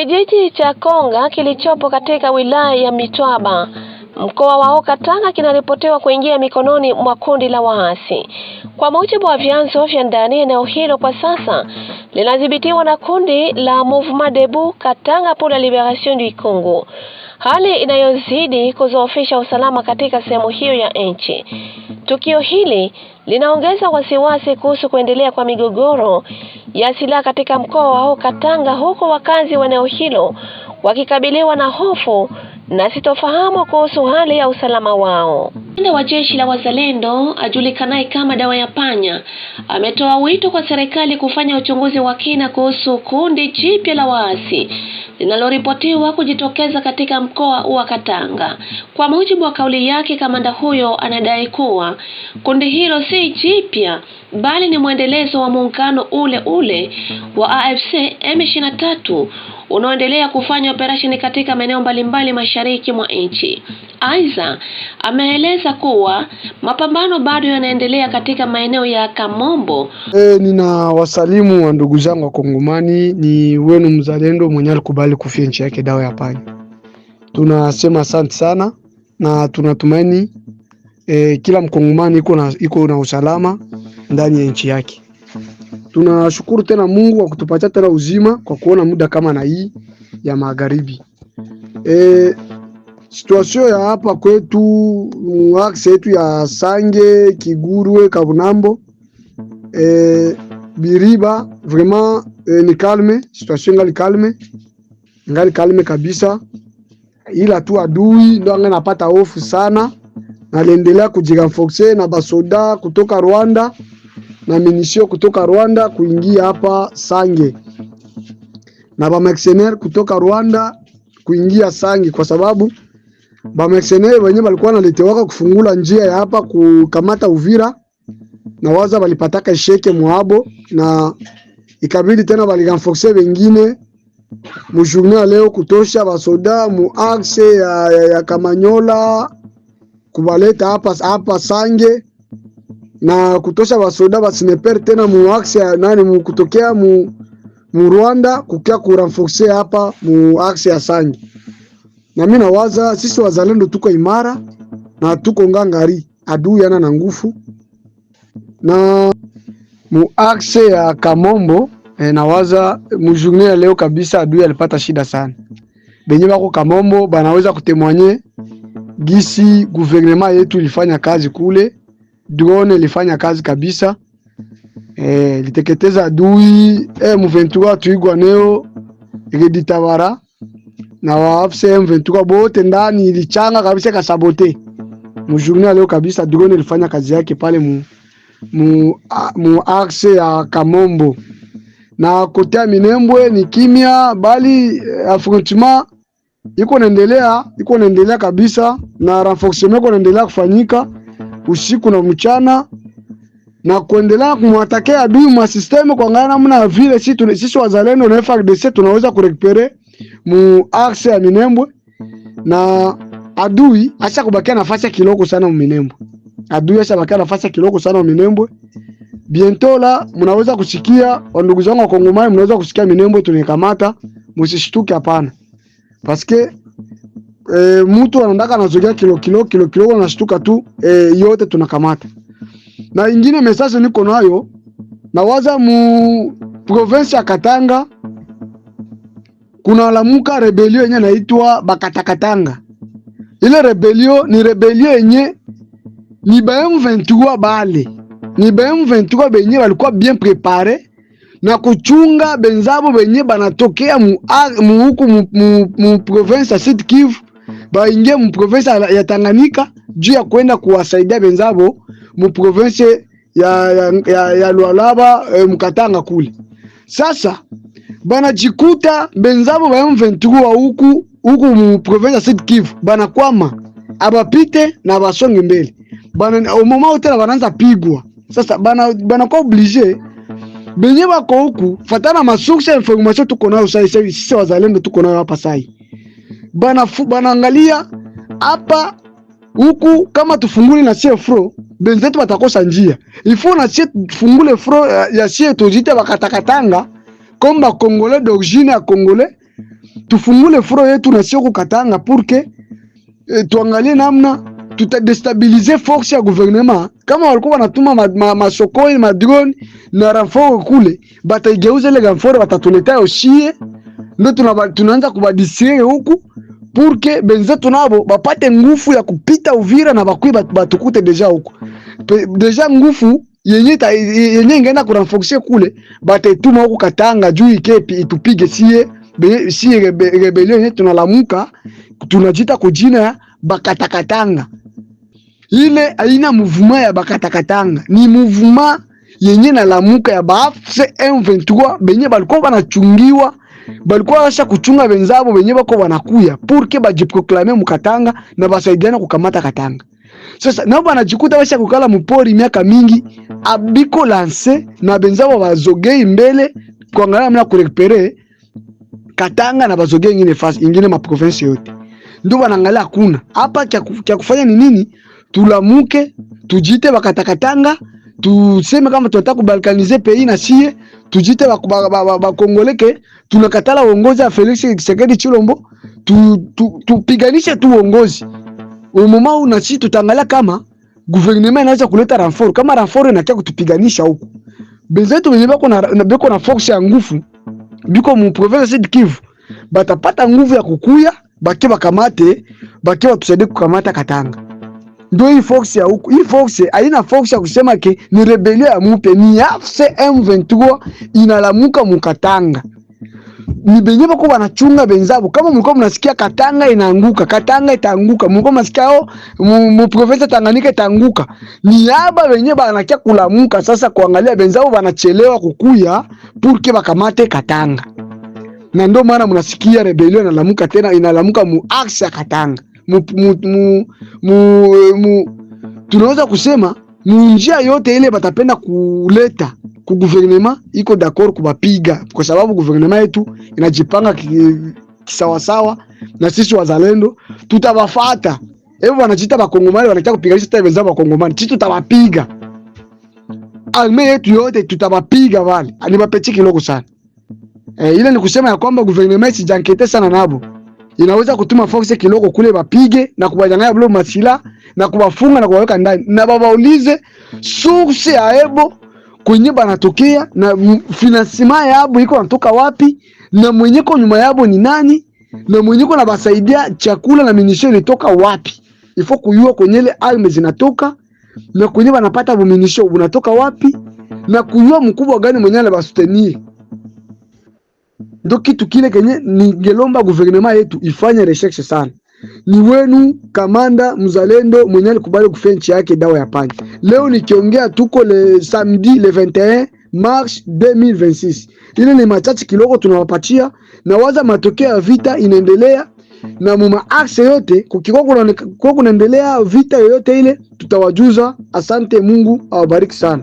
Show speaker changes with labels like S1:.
S1: Kijiji cha Konga kilichopo katika wilaya ya Mitwaba, mkoa wa Haut-Katanga kinaripotiwa kuingia mikononi mwa kundi la waasi. Kwa mujibu wa vyanzo vya ndani, eneo hilo kwa sasa linadhibitiwa na kundi la Mouvement Debout Katanga pour la Libération du Congo, hali inayozidi kuzoofisha usalama katika sehemu hiyo ya nchi. Tukio hili linaongeza wasiwasi kuhusu kuendelea kwa migogoro ya silaha katika mkoa wa Haut-Katanga, huku wakazi wa eneo hilo wakikabiliwa na hofu na sitofahamu kuhusu hali ya usalama wao. Mkuu wa jeshi la wazalendo ajulikanaye kama Dawa ya Panya ametoa wito kwa serikali kufanya uchunguzi wa kina kuhusu kundi jipya la waasi linaloripotiwa kujitokeza katika mkoa wa Katanga. Kwa mujibu wa kauli yake, kamanda huyo anadai kuwa kundi hilo si jipya bali ni mwendelezo wa muungano ule ule wa AFC M23 unaoendelea kufanya operesheni katika maeneo mbalimbali mashariki mwa nchi. Aidha, ameeleza kuwa mapambano bado yanaendelea katika maeneo ya Kamombo.
S2: Nina wasalimu wa ndugu zangu wa Kongomani, ni wenu mzalendo mwenye alikubali kufia nchi yake Dawa ya Panya. Tunasema asante sana na tunatumaini kila mkongomani iko na usalama ndani ya nchi yake. Tunashukuru tena Mungu kwa kutupatia tena uzima kwa kuona muda kama na hii ya magharibi. Situation ya hapa kwetu axe yetu ya Sange, Kigurwe, Kabunambo, Biriba vraiment ni calme, situation ngali calme kabisa, ila tu adui ndo anapata hofu sana na aliendelea kujirenforcer na basoda kutoka Rwanda na minisio kutoka Rwanda kuingia hapa Sange na ba mercenaires kutoka Rwanda kuingia Sange, kwa sababu ba mercenaires wenyewe walikuwa wanaletewa kufungula njia ya hapa kukamata Uvira na waza walipataka isheke mwabo, na ikabidi tena walirenforcer wengine mjournée leo kutosha basoda mu axe ya Kamanyola kubaleta hapa Sange na kutosha basoda basineper tena mu axe ya nani kutokea mu Rwanda kukia kurenforcer hapa mu axe ya Sange. Na mimi nawaza sisi wazalendo tuko imara na tuko ngangari, adui yana na nguvu. Na mu axe ya Kamombo nawaza mjournée leo kabisa adui alipata shida sana. Benye bako Kamombo banaweza kutemwanye gisi gouvernement yetu ilifanya kazi kule, drone ilifanya kazi kabisa, liteketeza adui. M23 tuigwa neo Reditabara na waafse M23 bote ndani ilichanga kabisa, kasabote. Mjournée leo kabisa drone ilifanya kazi yake pale mu axe ya Kamombo. Na kotea Minembwe ni kimya, bali affrontement iko naendelea kabisa, na renforcement iko naendelea kufanyika usiku na mchana na kuendelea kumwatakia adui mwa system kwa ngana namna vile sisi wazalendo na FARDC tunaweza kurekupere mu axe ya Minembwe, na adui acha kubakia nafasi kiloko sana mu Minembwe. Adui acha kubakia nafasi kiloko sana mu Minembwe. Bientôt la mnaweza kusikia ndugu zangu wa Kongomani, mnaweza kusikia Minembwe tunakamata, msishtuke hapana. Parce que mtu anataka anazogea kilo anashtuka tu, yote tunakamata. Na ingine message niko nayo, nawaza mu province ya Katanga kuna lamuka rebellion yenye inaitwa Bakatakatanga. Ile rebellion ni rebellion yenye ni M23 bale. Ni M23 benye walikuwa bien préparé na kuchunga benzabo benye banatokea mu province ya Sud Kivu baingie mu province ya Tanganyika juu ya kwenda kuwasaidia benzabo mu province ya Lualaba mkatanga kule. Sasa banajikuta benzabo ba M23 huku mu province ya Sud Kivu banakwama, abapite na basonge mbele bana au mama utela banaanza pigwa. Sasa bana kwa obligé benye bako huku fatana masource ya information tuko nayo sisi wazalendo tuko nayo hapa sai. Banaangalia hapa huku kama tufungule na CFRO benzetu batakosa njia. Ifo na tufungule fro ya sie tujite Bakatakatanga komba Congolais d'origine ya Congolais tufungule furo yetu na sio kukatanga purke tuangalie namna tutadestabilize force ya gouvernement. Kama walikuwa wanatuma masokoi madrone na renfort kule, bataigeuza ile renfort batatuletea oshie, ndio tunaanza kubadisire huku purke benzetu nabo bapate nguvu ya kupita Uvira na bakui batukute deja huku. Deja nguvu yenye ingeenda kurenforcer kule bataituma huku Katanga juu ikepi itupige sie rebellion yetu tunalamuka, tunajita kujina ya Bakatakatanga. Ile haina mouvement ya Bakatakatanga, ni mouvement yenye nalamuka ya baafse M23 benye balikuwa banachungiwa, balikuwa washa kuchunga benzabo benye bako wanakuya purke bajiproklame mukatanga na basaidiana kukamata Katanga. Sasa nao banajikuta washa kukala mpori miaka mingi, abiko lance na benzabo bazogei mbele kuangalia mna kurekupere Katanga na bazogei ingine fasi ingine ma province yote. Ndio wanaangalia hakuna. Hapa kia kufanya ni nini? Tulamuke, tujite Bakatakatanga, tuseme kama tunataka kubalkanize pays na sie, tujite bakongoleke, tunakatala uongozi wa Felix Tshisekedi Tshilombo, tupiganishe tu uongozi. Umoma huu na sisi tutaangalia kama gouvernement inaweza kuleta renfort, kama renfort inakia kutupiganisha huko. Benzetu wenye bako na force ya nguvu, biko mu province Sud Kivu, batapata nguvu ya kukuya, baki bakamate, baki watusaidie kukamata Katanga. Ndio hii force ya huko. Hii force haina force ya kusema ke ni rebellion ya mupe, ni AFC M23 inalamuka mukatanga. Ni benye bako banachunga benzabo. Kama mlikuwa mnasikia Katanga inaanguka, Katanga itaanguka. Mlikuwa mnasikia mu province Tanganyika itaanguka. Ni haba benye banakia kulamuka sasa kuangalia benzabo banachelewa kukuya purke bakamate Katanga. Na ndio maana mnasikia rebellion inalamuka tena, inalamuka mu axe ya Katanga. Tunaweza kusema njia yote ile batapenda kuleta ku gouvernement iko d'accord kubapiga, kwa sababu gouvernement yetu inajipanga kisawasawa na sisi wazalendo tutawafuata. Hebu wanajita bakongomani wanataka kupiganisha tena wenzao bakongomani, sisi tutawapiga. Arme yetu yote tutawapiga wale. Ni mapechi kidogo sana. Ile ni kusema ya kwamba gouvernement sijankete sana nabo. Inaweza kutuma force kiloko kule bapige na kubanyang'anya blo masila na kubafunga na kuwaweka ndani na babaulize source ya ebo kwenye banatokea na financement yabo iko natoka wapi na mwenyeko nyuma yabo ni nani na mwenyeko na basaidia chakula na munition ilitoka wapi. Ifo kujua kwenye ile arme zinatoka na kwenye banapata munition unatoka wapi na kujua mkubwa gani mwenye anabasutenir. Ndio kitu kile kenye ningelomba gouvernement yetu ifanye recherche sana. Ni wenu kamanda mzalendo mwenye alikubali kufia nchi yake dawa ya panya. Leo nikiongea tuko le samedi le 21 mars 2026. Ile ni machache kiloko tunawapatia na waza matokeo ya vita inaendelea na muma axe yote kukikuwa kunaendelea vita yoyote ile tutawajuza. Asante, Mungu awabariki sana.